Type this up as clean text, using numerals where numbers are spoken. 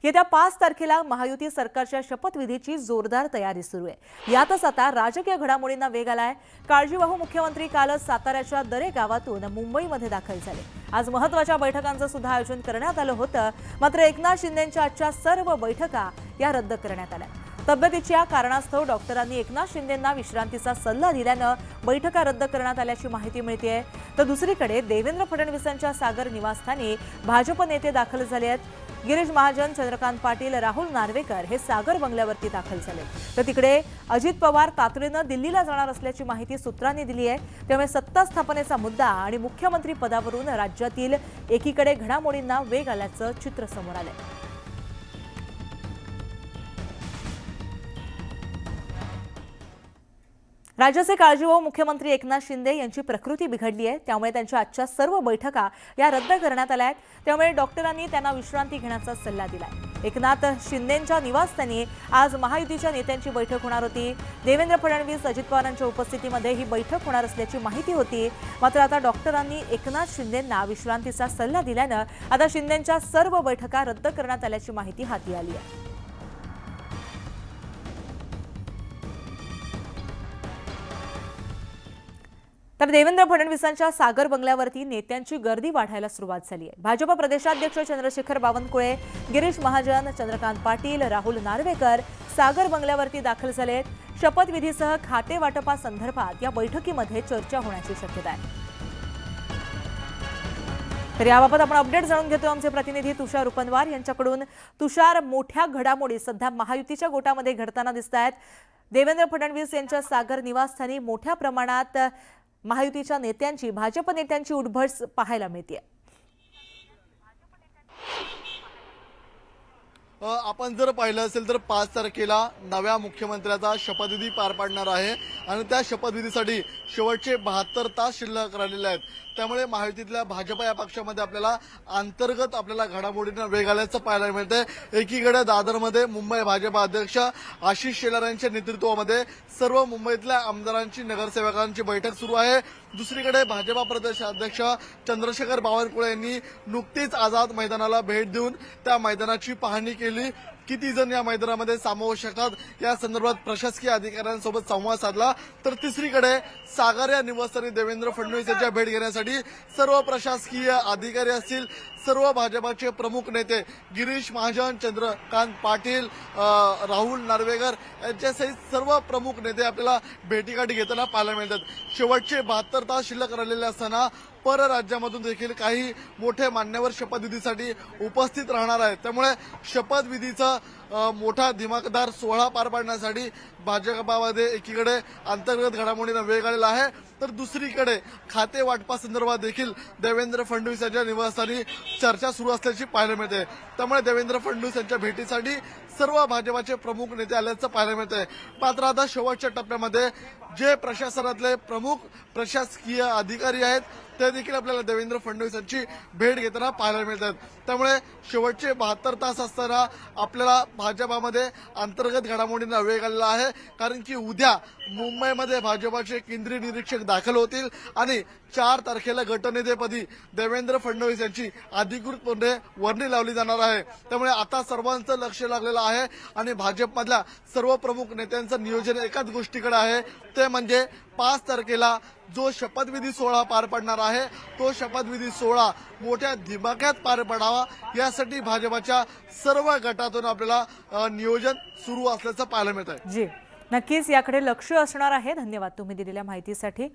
येत्या 5 तारखेला महायुती सरकारच्या शपथविधीची जोरदार तयारी सुरू आहे। यातच आता राजकीय घडामोडींना वेग आलाय। काळजीवाहू मुख्यमंत्री कालच साताऱ्याच्या दरे गावातून मुंबईमध्ये दाखल झाले। आज महत्त्वाच्या बैठकांचं सुद्धा आयोजन करण्यात आलं होतं, मात्र एकनाथ शिंदेंच्या आजच्या सर्व बैठका या रद्द करण्यात आल्या। तब्येतीच्या कारणास्तव डॉक्टरांनी एकनाथ शिंदेंना विश्रांतीचा सल्ला दिल्यानं बैठका रद्द करण्यात आल्याची माहिती मिळतेय। तर दुसरीकडे देवेंद्र फडणवीसांच्या सागर निवासस्थानी भाजप नेते दाखल झाले आहेत। गिरीश महाजन, चंद्रकांत पाटील, राहुल नार्वेकर हे सागर बंगल्यावरती दाखल झाले। तर तिकडे अजित पवार तातडीनं दिल्लीला जाणार असल्याची माहिती सूत्रांनी दिली आहे। त्यामुळे सत्ता स्थापनेचा मुद्दा आणि मुख्यमंत्री पदावरून राज्यातील एकीकडे घडामोडींना वेग आल्याचं चित्र समोर आलंय। राज्याचे काळजीवाहू मुख्यमंत्री एकनाथ शिंदे यांची प्रकृती बिघडली आहे, त्यामुळे त्यांच्या आजच्या सर्व बैठका या रद्द करण्यात आल्या आहेत। त्यामुळे डॉक्टरांनी त्यांना विश्रांती घेण्याचा सल्ला दिलाय। एकनाथ शिंदेंच्या निवासस्थानी आज महायुतीच्या नेत्यांची बैठक होणार होती। देवेंद्र फडणवीस, अजित पवारांच्या उपस्थितीमध्ये ही बैठक होणार असल्याची माहिती होती, मात्र आता डॉक्टरांनी एकनाथ शिंदेंना विश्रांतीचा सल्ला दिल्यानं आता शिंदेंच्या सर्व बैठका रद्द करण्यात आल्याची माहिती हाती आली आहे। तर देवेंद्र फडणवीसांच्या सागर बंगल्यावरती नेत्यांची गर्दी वाढायला सुरुवात झाली आहे। भाजप प्रदेशाध्यक्ष चंद्रशेखर बावनकुळे, गिरीश महाजन, चंद्रकांत पाटील, राहुल नार्वेकर सागर बंगल्यावरती दाखल झालेत। शपथविधीसह खाते वाटपासंदर्भात या बैठकीमध्ये चर्चा होण्याची शक्यता आहे। तर याबाबत आपण अपडेट जाणून घेतो आमचे प्रतिनिधी तुषार उपनवार यांच्याकडून। तुषार, मोठ्या घडामोडी सध्या महायुतीच्या गोटामध्ये घडताना दिसत आहेत। देवेंद्र फडणवीस यांच्या सागर निवासस्थानी मोठ्या प्रमाणात महायुतीच्या नेत्यांची, भाजप नेत्यांची उठबस पाहायला मिळते। आपण जर पाहिलं असेल तर 5 तारखेला नव्या मुख्यमंत्र्याचा शपथविधी पार पाडणार आहे आणि त्या शपथविधीसाठी शेवटचे 72 तास शिल्लक राहिलेले आहेत। त्यामुळे महायुतीतल्या भाजप या पक्षामध्ये अंतर्गत घडामोडींना वेग आल्याचं पाहायला मिळतंय। एकीकडे दादरमध्ये मुंबई भाजप अध्यक्ष आशिष शेलार यांच्या नेतृत्वामध्ये सर्व मुंबईतल्या आमदारांची, नगरसेवकांची बैठक सुरू आहे। दुसरीकडे भाजपा प्रदेश अध्यक्ष चंद्रशेखर बावनकुळे यांनी नुकतीच आझाद मैदानाला भेट देऊन त्या मैदानाची पाहणी केली। किती जण या मैदानामध्ये सामावू शकतात या संदर्भात प्रशासकीय अधिकाऱ्यांसोबत संवाद साधला। तर तिसरीकडे सागर या निवासस्थानी देवेंद्र फडणवीस यांच्या भेट घेण्यासाठी सर्व प्रशासकीय अधिकारी असतील, सर्व भाजपाचे प्रमुख नेते गिरीश महाजन, चंद्रकांत पाटील, राहुल नार्वेकर यांच्यासहित सर्व प्रमुख नेते आपल्याला भेटीगाठी घेताना पाहायला मिळतात। शेवटचे 72 तास शिल्लक राहिलेले असताना परराज्यामधून देखील काही मोठे मान्यवर शपथविधीसाठी उपस्थित राहणार आहेत। त्यामुळे शपथविधीचा मोठा दिमागदार सोहळा पार पाडण्यासाठी भाजपामध्ये एकीकडे अंतर्गत घडामोडींना वेग आलेला आहे, तर दुसरीकडे खाते वाटपासंदर्भात देखील देवेंद्र फडणवीस यांच्या निवासस्थानी चर्चा सुरू असल्याची पाहायला मिळते। त्यामुळे देवेंद्र फडणवीस यांच्या भेटीसाठी सर्व भाजपाचे प्रमुख नेते आल्याचं पाहायला मिळतंय। मात्र आता शेवटच्या टप्प्यामध्ये जे प्रशासनातले प्रमुख प्रशासकीय अधिकारी आहेत ते देखील आपल्याला देवेंद्र फडणवीस यांची भेट घेताना पाहायला मिळतात। त्यामुळे शेवटचे 72 तास असताना आपल्याला भाजपामध्ये अंतर्गत घडामोडींना वेग आलेला आहे, कारण की उद्या मुंबईमध्ये भाजपाचे केंद्रीय निरीक्षक दाखल होतील आणि 4 तारखेला गटनेतेपदी देवेंद्र फडणवीस यांची अधिकृतपणे वर्णी लावली जाणार आहे। त्यामुळे आता सर्वांचं लक्ष लागलेलं आहे आणि भाजपमधल्या सर्व प्रमुख नेत्यांचं नियोजन एकाच गोष्टीकडे आहे, ते म्हणजे 5 तारखेला जो शपथविधी सोहळा पार पडणार आहे तो शपथविधी सोहळा मोठ्या दिमाख्यात पार पडावा यासाठी भाजपाच्या सर्व गटातून आपल्याला नियोजन सुरू असल्याचं पाहायला मिळत आहे। जी, नक्कीच याकडे लक्ष असणार आहे। धन्यवाद तुम्ही दिलेल्या माहितीसाठी।